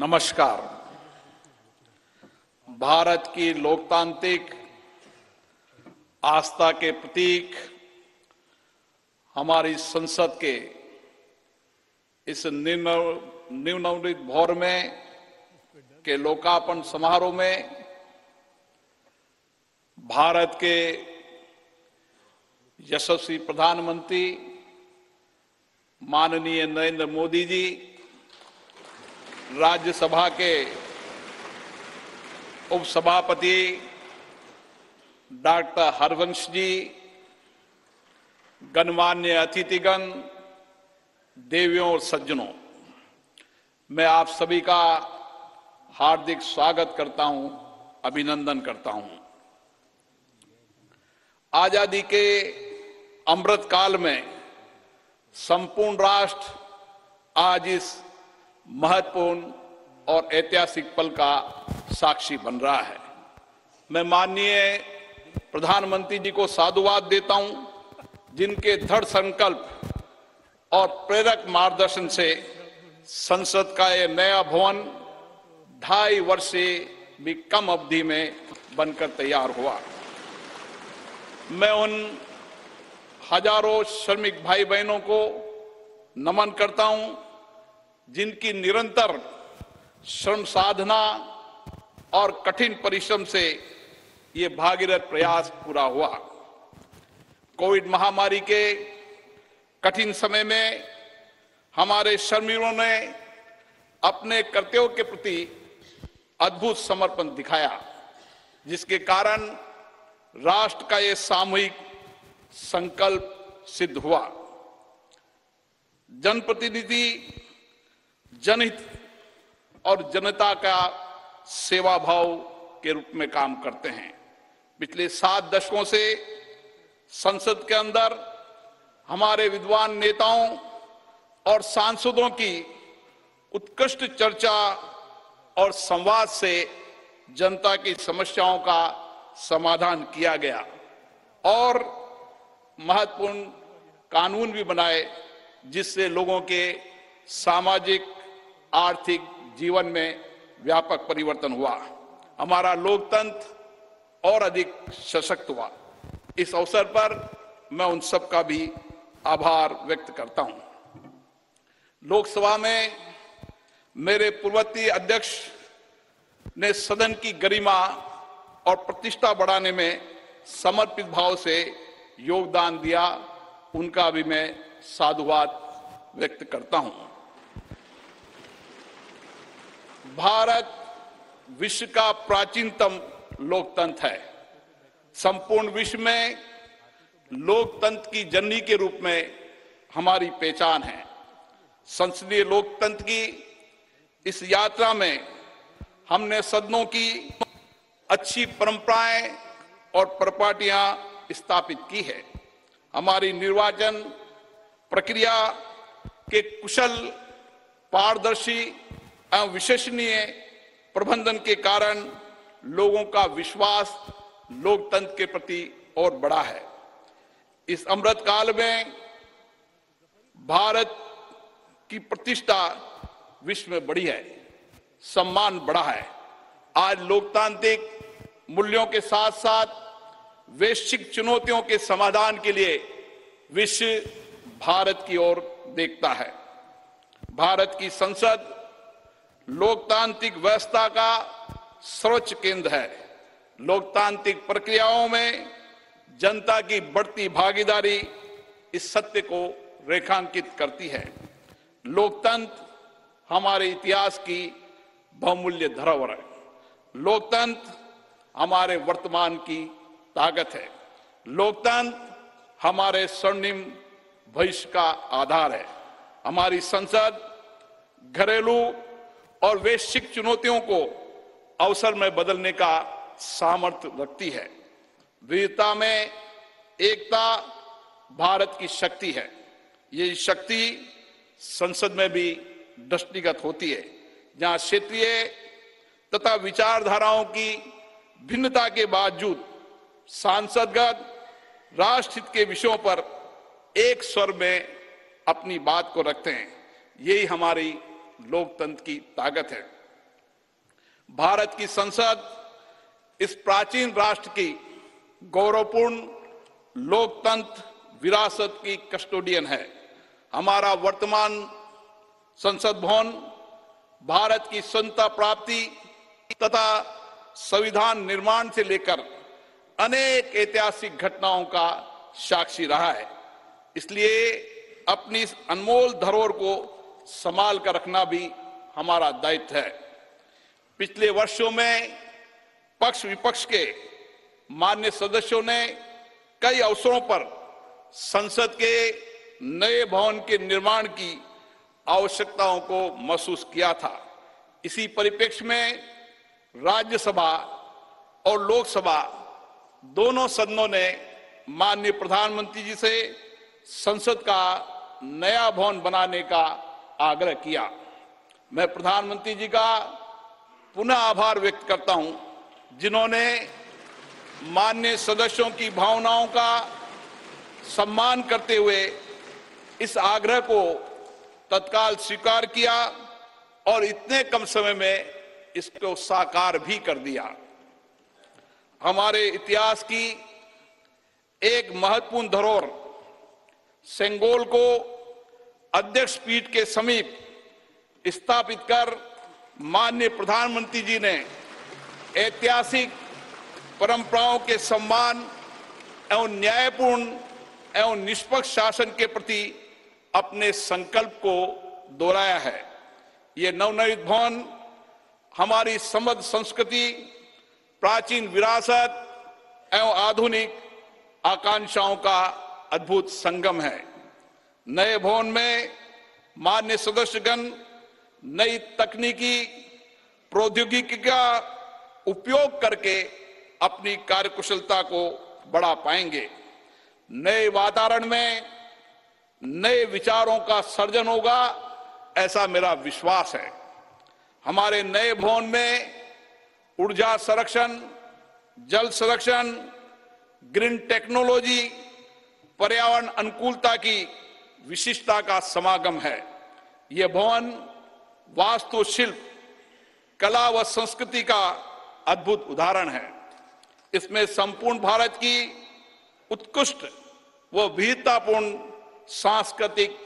नमस्कार। भारत की लोकतांत्रिक आस्था के प्रतीक हमारी संसद के इस नवनिर्मित भवन में के लोकार्पण समारोह में भारत के यशस्वी प्रधानमंत्री माननीय नरेंद्र मोदी जी, राज्यसभा के उपसभापति डॉक्टर हरवंश जी, गणमान्य अतिथिगण, देवियों और सज्जनों, मैं आप सभी का हार्दिक स्वागत करता हूं, अभिनंदन करता हूं। आजादी के अमृत काल में संपूर्ण राष्ट्र आज इस महत्वपूर्ण और ऐतिहासिक पल का साक्षी बन रहा है। मैं माननीय प्रधानमंत्री जी को साधुवाद देता हूं, जिनके दृढ़ संकल्प और प्रेरक मार्गदर्शन से संसद का यह नया भवन 2.5 वर्ष से भी कम अवधि में बनकर तैयार हुआ। मैं उन हजारों श्रमिक भाई बहनों को नमन करता हूं, जिनकी निरंतर श्रम साधना और कठिन परिश्रम से ये भागीरथ प्रयास पूरा हुआ। कोविड महामारी के कठिन समय में हमारे श्रमिकों ने अपने कर्तव्यों के प्रति अद्भुत समर्पण दिखाया, जिसके कारण राष्ट्र का ये सामूहिक संकल्प सिद्ध हुआ। जनप्रतिनिधि जनहित और जनता का सेवा भाव के रूप में काम करते हैं। पिछले 7 दशकों से संसद के अंदर हमारे विद्वान नेताओं और सांसदों की उत्कृष्ट चर्चा और संवाद से जनता की समस्याओं का समाधान किया गया और महत्वपूर्ण कानून भी बनाए, जिससे लोगों के सामाजिक आर्थिक जीवन में व्यापक परिवर्तन हुआ। हमारा लोकतंत्र और अधिक सशक्त हुआ। इस अवसर पर मैं उन सब का भी आभार व्यक्त करता हूं। लोकसभा में मेरे पूर्ववर्ती अध्यक्ष ने सदन की गरिमा और प्रतिष्ठा बढ़ाने में समर्पित भाव से योगदान दिया, उनका भी मैं साधुवाद व्यक्त करता हूं। भारत विश्व का प्राचीनतम लोकतंत्र है। संपूर्ण विश्व में लोकतंत्र की जननी के रूप में हमारी पहचान है। संसदीय लोकतंत्र की इस यात्रा में हमने सदनों की अच्छी परंपराएं और परिपाटियां स्थापित की है। हमारी निर्वाचन प्रक्रिया के कुशल, पारदर्शी एवं विश्वसनीय प्रबंधन के कारण लोगों का विश्वास लोकतंत्र के प्रति और बढ़ा है। इस अमृत काल में भारत की प्रतिष्ठा विश्व में बढ़ी है, सम्मान बढ़ा है। आज लोकतांत्रिक मूल्यों के साथ साथ वैश्विक चुनौतियों के समाधान के लिए विश्व भारत की ओर देखता है। भारत की संसद लोकतांत्रिक व्यवस्था का सर्वोच्च केंद्र है। लोकतांत्रिक प्रक्रियाओं में जनता की बढ़ती भागीदारी इस सत्य को रेखांकित करती है। लोकतंत्र हमारे इतिहास की बहुमूल्य धरोहर है। लोकतंत्र हमारे वर्तमान की ताकत है। लोकतंत्र हमारे स्वर्णिम भविष्य का आधार है। हमारी संसद घरेलू और वैश्विक चुनौतियों को अवसर में बदलने का सामर्थ्य रखती है। विविधता में एकता भारत की शक्ति है। ये शक्ति संसद में भी दृष्टिगत होती है, जहां क्षेत्रीय तथा विचारधाराओं की भिन्नता के बावजूद सांसदगण राष्ट्रहित के विषयों पर एक स्वर में अपनी बात को रखते हैं। यही हमारी लोकतंत्र की ताकत है। भारत की संसद इस प्राचीन राष्ट्र की गौरवपूर्ण लोकतंत्र विरासत की कस्टोडियन है। हमारा वर्तमान संसद भवन भारत की स्वतंत्रता प्राप्ति तथा संविधान निर्माण से लेकर अनेक ऐतिहासिक घटनाओं का साक्षी रहा है। इसलिए अपनी इस अनमोल धरोहर को संभाल कर रखना भी हमारा दायित्व है। पिछले वर्षों में पक्ष विपक्ष के मान्य सदस्यों ने कई अवसरों पर संसद के नए भवन के निर्माण की आवश्यकताओं को महसूस किया था। इसी परिप्रेक्ष्य में राज्यसभा और लोकसभा दोनों सदनों ने माननीय प्रधानमंत्री जी से संसद का नया भवन बनाने का आग्रह किया। मैं प्रधानमंत्री जी का पुनः आभार व्यक्त करता हूं, जिन्होंने माननीय सदस्यों की भावनाओं का सम्मान करते हुए इस आग्रह को तत्काल स्वीकार किया और इतने कम समय में इसको साकार भी कर दिया। हमारे इतिहास की एक महत्वपूर्ण धरोहर सेंगोल को अध्यक्ष पीठ के समीप स्थापित कर माननीय प्रधानमंत्री जी ने ऐतिहासिक परंपराओं के सम्मान एवं न्यायपूर्ण एवं निष्पक्ष शासन के प्रति अपने संकल्प को दोहराया है। ये नवनिर्मित भवन हमारी समृद्ध संस्कृति, प्राचीन विरासत एवं आधुनिक आकांक्षाओं का अद्भुत संगम है। नए भवन में माननीय सदस्यगण नई तकनीकी प्रौद्योगिकी का उपयोग करके अपनी कार्यकुशलता को बढ़ा पाएंगे। नए वातावरण में नए विचारों का सर्जन होगा, ऐसा मेरा विश्वास है। हमारे नए भवन में ऊर्जा संरक्षण, जल संरक्षण, ग्रीन टेक्नोलॉजी, पर्यावरण अनुकूलता की विशिष्टता का समागम है। यह भवन वास्तुशिल्प, कला व संस्कृति का अद्भुत उदाहरण है। इसमें संपूर्ण भारत की उत्कृष्ट व विविधतापूर्ण सांस्कृतिक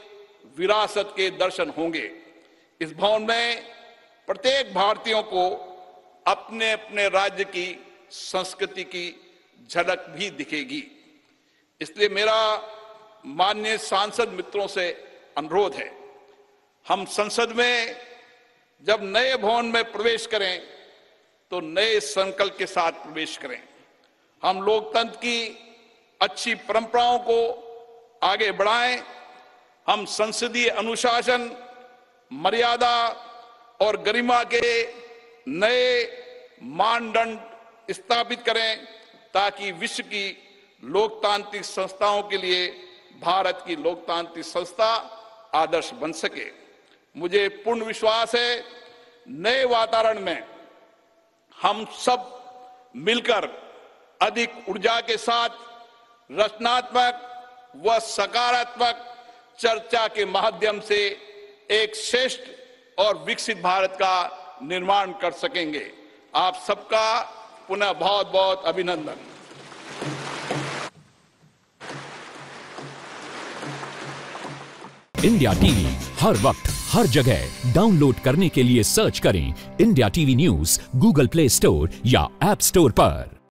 विरासत के दर्शन होंगे। इस भवन में प्रत्येक भारतीयों को अपने अपने राज्य की संस्कृति की झलक भी दिखेगी। इसलिए मेरा माननीय सांसद मित्रों से अनुरोध है, हम संसद में जब नए भवन में प्रवेश करें तो नए संकल्प के साथ प्रवेश करें। हम लोकतंत्र की अच्छी परंपराओं को आगे बढ़ाएं। हम संसदीय अनुशासन, मर्यादा और गरिमा के नए मानदंड स्थापित करें, ताकि विश्व की लोकतांत्रिक संस्थाओं के लिए भारत की लोकतांत्रिक संस्था आदर्श बन सके। मुझे पूर्ण विश्वास है, नए वातावरण में हम सब मिलकर अधिक ऊर्जा के साथ रचनात्मक व सकारात्मक चर्चा के माध्यम से एक श्रेष्ठ और विकसित भारत का निर्माण कर सकेंगे। आप सबका पुनः बहुत बहुत अभिनंदन। इंडिया टीवी हर वक्त हर जगह डाउनलोड करने के लिए सर्च करें India TV news Google play store या ऐप स्टोर पर।